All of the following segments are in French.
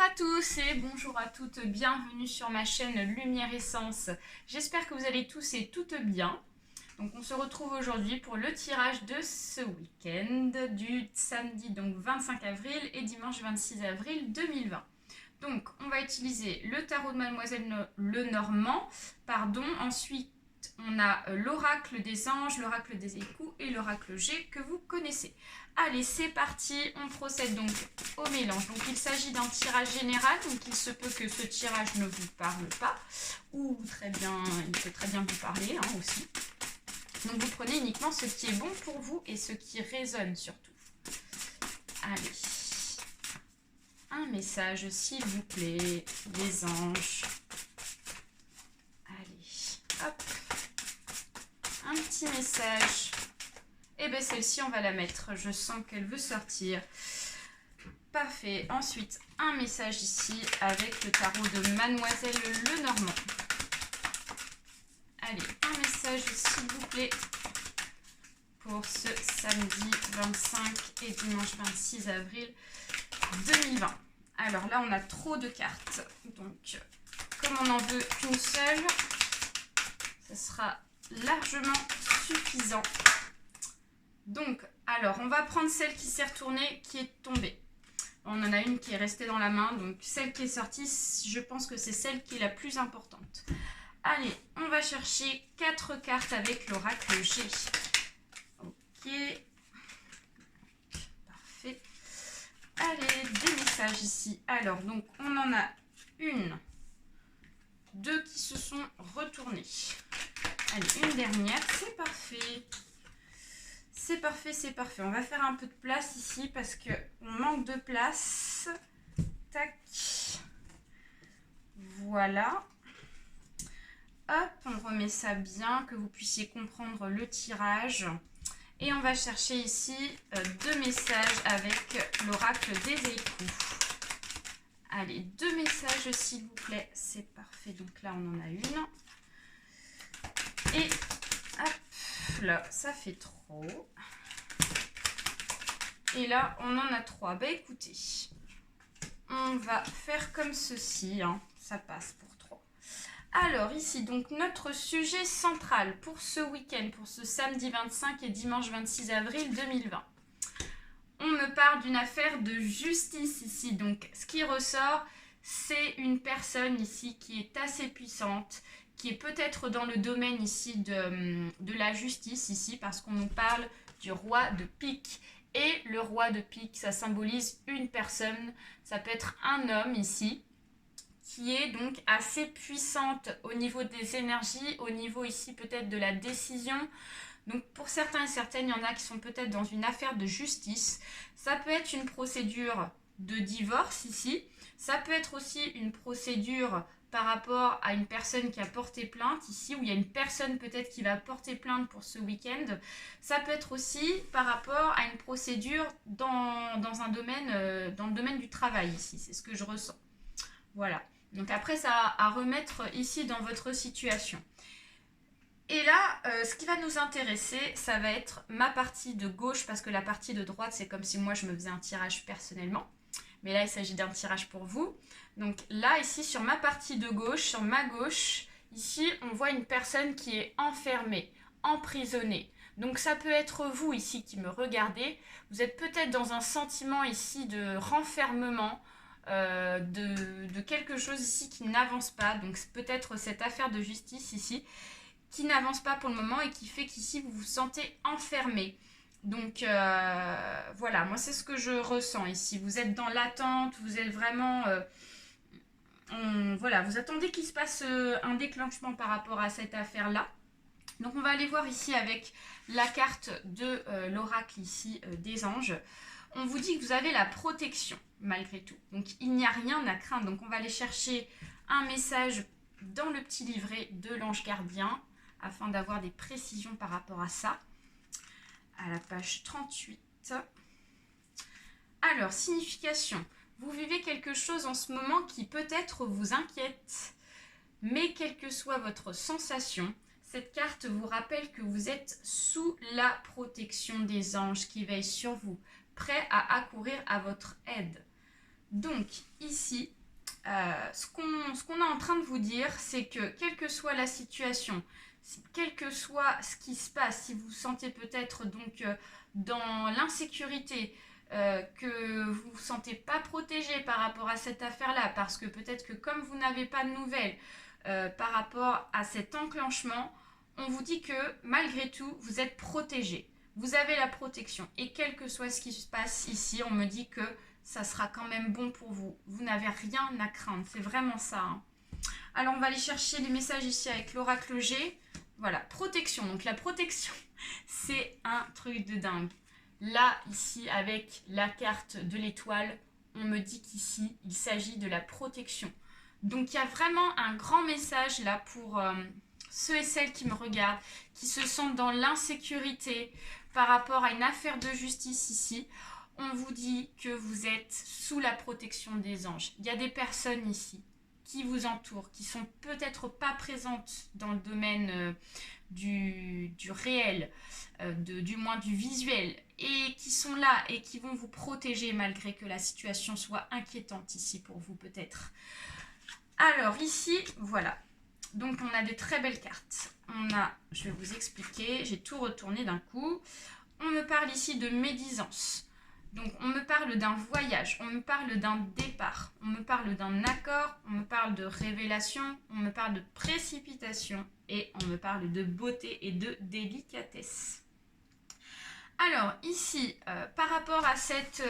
à tous et bonjour à toutes, bienvenue sur ma chaîne Lumière Essence. J'espère que vous allez tous et toutes bien. Donc on se retrouve aujourd'hui pour le tirage de ce week-end du samedi donc 25 avril et dimanche 26 avril 2020. Donc on va utiliser le tarot de Mademoiselle Lenormand, ensuite on a l'oracle des anges, l'oracle des époux et l'oracle G que vous connaissez. Allez, c'est parti, on procède donc au mélange. Donc il s'agit d'un tirage général, donc il se peut que ce tirage ne vous parle pas, ou très bien, il peut très bien vous parler aussi. Donc vous prenez uniquement ce qui est bon pour vous et ce qui résonne surtout. Allez, un message s'il vous plaît, des anges. Allez, hop, un petit message. Et bien celle-ci on va la mettre, je sens qu'elle veut sortir. Parfait, ensuite un message ici avec le tarot de Mademoiselle Lenormand. Allez, un message s'il vous plaît pour ce samedi 25 et dimanche 26 avril 2020. Alors là on a trop de cartes, donc comme on n'en veut qu'une seule, ce sera largement suffisant. Donc, alors, on va prendre celle qui s'est retournée, qui est tombée. On en a une qui est restée dans la main, donc celle qui est sortie, je pense que c'est celle qui est la plus importante. Allez, on va chercher 4 cartes avec l'oracle G. Ok. Parfait. Allez, des messages ici. Alors, donc, on en a une, deux qui se sont retournées. Allez, une dernière, c'est parfait. C'est parfait, c'est parfait. On va faire un peu de place ici parce qu'on manque de place. Tac. Voilà. Hop, on remet ça bien, que vous puissiez comprendre le tirage. Et on va chercher ici 2 messages avec l'oracle des époux. Allez, 2 messages s'il vous plaît. C'est parfait. Donc là, on en a une. Et hop, là, ça fait trop. Et là, on en a 3. Bah écoutez, on va faire comme ceci. Ça passe pour 3. Alors ici, donc notre sujet central pour ce week-end, pour ce samedi 25 et dimanche 26 avril 2020. On me parle d'une affaire de justice ici. Donc ce qui ressort, c'est une personne ici qui est assez puissante, qui est peut-être dans le domaine ici de la justice ici, parce qu'on nous parle du roi de pique. Et le roi de pique, ça symbolise une personne, ça peut être un homme ici, qui est donc assez puissante au niveau des énergies, au niveau ici peut-être de la décision. Donc pour certains et certaines, il y en a qui sont peut-être dans une affaire de justice. Ça peut être une procédure de divorce ici, ça peut être aussi une procédure par rapport à une personne qui a porté plainte ici, où il y a une personne peut-être qui va porter plainte pour ce week-end. Ça peut être aussi par rapport à une procédure dans un domaine, dans le domaine du travail ici, c'est ce que je ressens. Voilà, donc après ça à remettre ici dans votre situation. Et là, ce qui va nous intéresser, ça va être ma partie de gauche, parce que la partie de droite, c'est comme si moi je me faisais un tirage personnellement. Mais là, il s'agit d'un tirage pour vous. Donc là, ici, sur ma partie de gauche, sur ma gauche, ici, on voit une personne qui est enfermée, emprisonnée. Donc ça peut être vous ici qui me regardez. Vous êtes peut-être dans un sentiment ici de renfermement, de quelque chose ici qui n'avance pas. Donc c'est peut-être cette affaire de justice ici qui n'avance pas pour le moment et qui fait qu'ici vous vous sentez enfermé. Donc voilà, moi c'est ce que je ressens ici. Vous êtes dans l'attente, vous êtes vraiment... voilà, vous attendez qu'il se passe un déclenchement par rapport à cette affaire-là. Donc on va aller voir ici avec la carte de l'oracle ici des anges. On vous dit que vous avez la protection malgré tout. Donc il n'y a rien à craindre. Donc on va aller chercher un message dans le petit livret de l'ange gardien afin d'avoir des précisions par rapport à ça. À la page 38. Alors, signification. Vous vivez quelque chose en ce moment qui peut-être vous inquiète, mais quelle que soit votre sensation, cette carte vous rappelle que vous êtes sous la protection des anges qui veillent sur vous, prêts à accourir à votre aide. Donc, ici, ce qu'on est en train de vous dire, c'est que quelle que soit la situation, quel que soit ce qui se passe, si vous vous sentez peut-être donc dans l'insécurité, que vous ne vous sentez pas protégé par rapport à cette affaire-là, parce que peut-être que comme vous n'avez pas de nouvelles par rapport à cet enclenchement, on vous dit que malgré tout, vous êtes protégé. Vous avez la protection. Et quel que soit ce qui se passe ici, on me dit que ça sera quand même bon pour vous. Vous n'avez rien à craindre. C'est vraiment ça. Hein. Alors, on va aller chercher les messages ici avec l'oracle G. Voilà, protection. Donc, la protection, c'est un truc de dingue. Là, ici, avec la carte de l'étoile, on me dit qu'ici, il s'agit de la protection. Donc, il y a vraiment un grand message là pour ceux et celles qui me regardent, qui se sentent dans l'insécurité par rapport à une affaire de justice ici. On vous dit que vous êtes sous la protection des anges. Il y a des personnes ici qui vous entourent, qui sont peut-être pas présentes dans le domaine du réel, du moins du visuel, et qui sont là et qui vont vous protéger malgré que la situation soit inquiétante ici pour vous peut-être. Alors ici, voilà. Donc on a des très belles cartes. Je vais vous expliquer, j'ai tout retourné d'un coup. On me parle ici de médisance. Donc on me parle d'un voyage, on me parle d'un départ, on me parle d'un accord, on me parle de révélation, on me parle de précipitation et on me parle de beauté et de délicatesse. Alors ici, par rapport à cette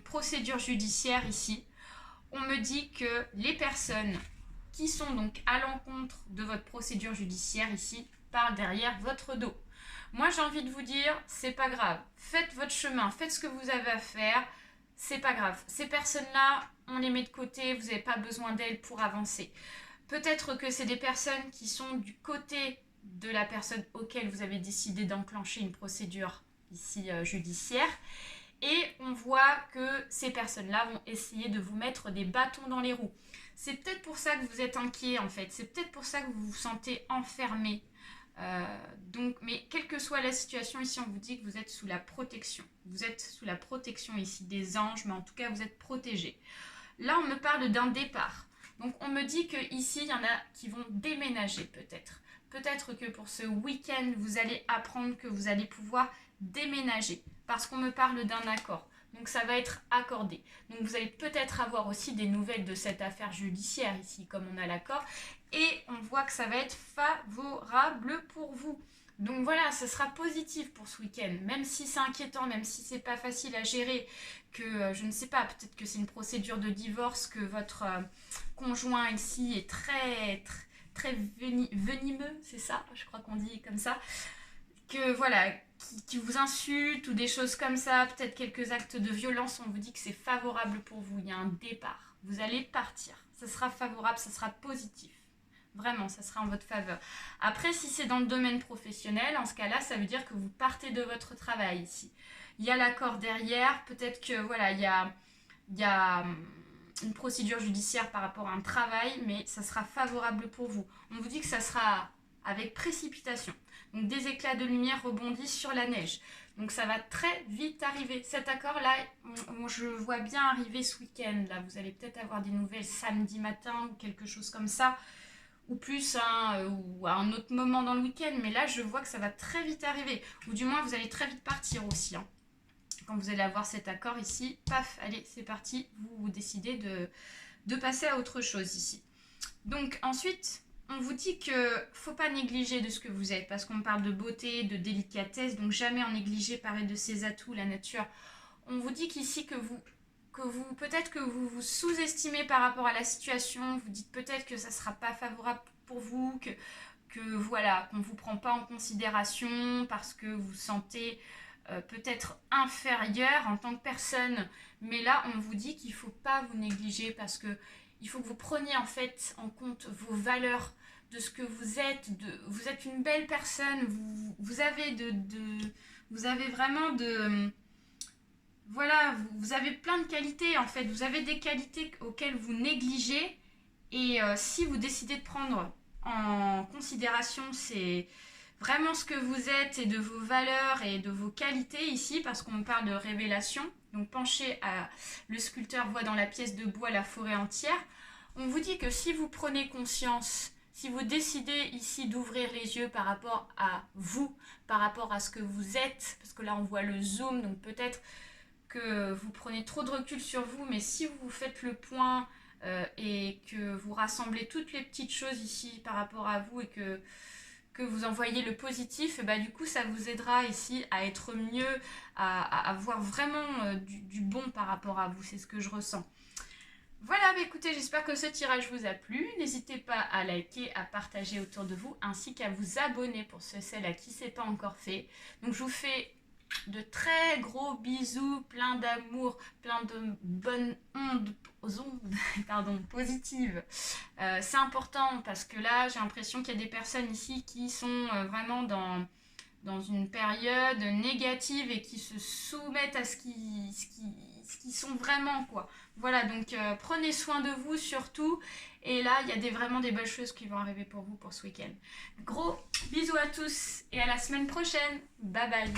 procédure judiciaire ici, on me dit que les personnes qui sont donc à l'encontre de votre procédure judiciaire ici parlent derrière votre dos. Moi, j'ai envie de vous dire, c'est pas grave. Faites votre chemin, faites ce que vous avez à faire. C'est pas grave. Ces personnes-là, on les met de côté, vous n'avez pas besoin d'elles pour avancer. Peut-être que c'est des personnes qui sont du côté de la personne auquel vous avez décidé d'enclencher une procédure ici judiciaire. Et on voit que ces personnes-là vont essayer de vous mettre des bâtons dans les roues. C'est peut-être pour ça que vous êtes inquiet en fait. C'est peut-être pour ça que vous vous sentez enfermé. Mais quelle que soit la situation ici, on vous dit que vous êtes sous la protection. Vous êtes sous la protection ici des anges, mais en tout cas vous êtes protégé. Là, on me parle d'un départ. Donc on me dit qu'ici, il y en a qui vont déménager peut-être. Peut-être que pour ce week-end, vous allez apprendre que vous allez pouvoir déménager. Parce qu'on me parle d'un accord. Donc ça va être accordé. Donc vous allez peut-être avoir aussi des nouvelles de cette affaire judiciaire ici, comme on a l'accord. Et on voit que ça va être favorable pour vous. Donc voilà, ce sera positif pour ce week-end. Même si c'est inquiétant, même si c'est pas facile à gérer, que je ne sais pas, peut-être que c'est une procédure de divorce, que votre conjoint ici est très venimeux, c'est ça, je crois qu'on dit comme ça. Que voilà, qui vous insulte ou des choses comme ça, peut-être quelques actes de violence, on vous dit que c'est favorable pour vous, il y a un départ, vous allez partir, ça sera favorable, ça sera positif, vraiment, ça sera en votre faveur. Après, si c'est dans le domaine professionnel, en ce cas-là, ça veut dire que vous partez de votre travail ici. Il y a l'accord derrière, peut-être que voilà, il y a une procédure judiciaire par rapport à un travail, mais ça sera favorable pour vous. On vous dit que ça sera avec précipitation. Donc des éclats de lumière rebondissent sur la neige. Donc ça va très vite arriver. Cet accord-là, je vois bien arriver ce week-end. Là, vous allez peut-être avoir des nouvelles samedi matin ou quelque chose comme ça. Ou plus, ou à un autre moment dans le week-end. Mais là, je vois que ça va très vite arriver. Ou du moins, vous allez très vite partir aussi. Hein. Quand vous allez avoir cet accord ici, paf, allez, c'est parti. Vous décidez de passer à autre chose ici. Donc ensuite, on vous dit qu'il ne faut pas négliger de ce que vous êtes, parce qu'on parle de beauté, de délicatesse, donc jamais en négliger parler de ses atouts, la nature. On vous dit qu'ici peut-être que vous vous sous-estimez par rapport à la situation, vous dites peut-être que ça ne sera pas favorable pour vous, voilà, qu'on ne vous prend pas en considération parce que vous vous sentez peut-être inférieur en tant que personne. Mais là, on vous dit qu'il ne faut pas vous négliger parce que il faut que vous preniez en fait en compte vos valeurs, de ce que vous êtes. Vous êtes une belle personne, vous avez vraiment voilà, vous avez plein de qualités en fait. Vous avez des qualités auxquelles vous négligez. Et si vous décidez de prendre en considération c'est vraiment ce que vous êtes et de vos valeurs et de vos qualités ici, parce qu'on parle de révélation. Donc penchez le sculpteur voit dans la pièce de bois la forêt entière. On vous dit que si vous prenez conscience, si vous décidez ici d'ouvrir les yeux par rapport à vous, par rapport à ce que vous êtes, parce que là on voit le zoom, donc peut-être que vous prenez trop de recul sur vous, mais si vous faites le point et que vous rassemblez toutes les petites choses ici par rapport à vous et que vous envoyez le positif, et bah, du coup ça vous aidera ici à être mieux, à voir vraiment du bon par rapport à vous, c'est ce que je ressens. Voilà, bah écoutez, j'espère que ce tirage vous a plu. N'hésitez pas à liker, à partager autour de vous, ainsi qu'à vous abonner pour celles à qui ce n'est pas encore fait. Donc je vous fais de très gros bisous, plein d'amour, plein de bonnes ondes positives. C'est important parce que là, j'ai l'impression qu'il y a des personnes ici qui sont vraiment dans une période négative et qui se soumettent à ce qui sont vraiment, quoi. Voilà, donc prenez soin de vous surtout. Et là, il y a vraiment des belles choses qui vont arriver pour vous pour ce week-end. Gros bisous à tous et à la semaine prochaine. Bye bye.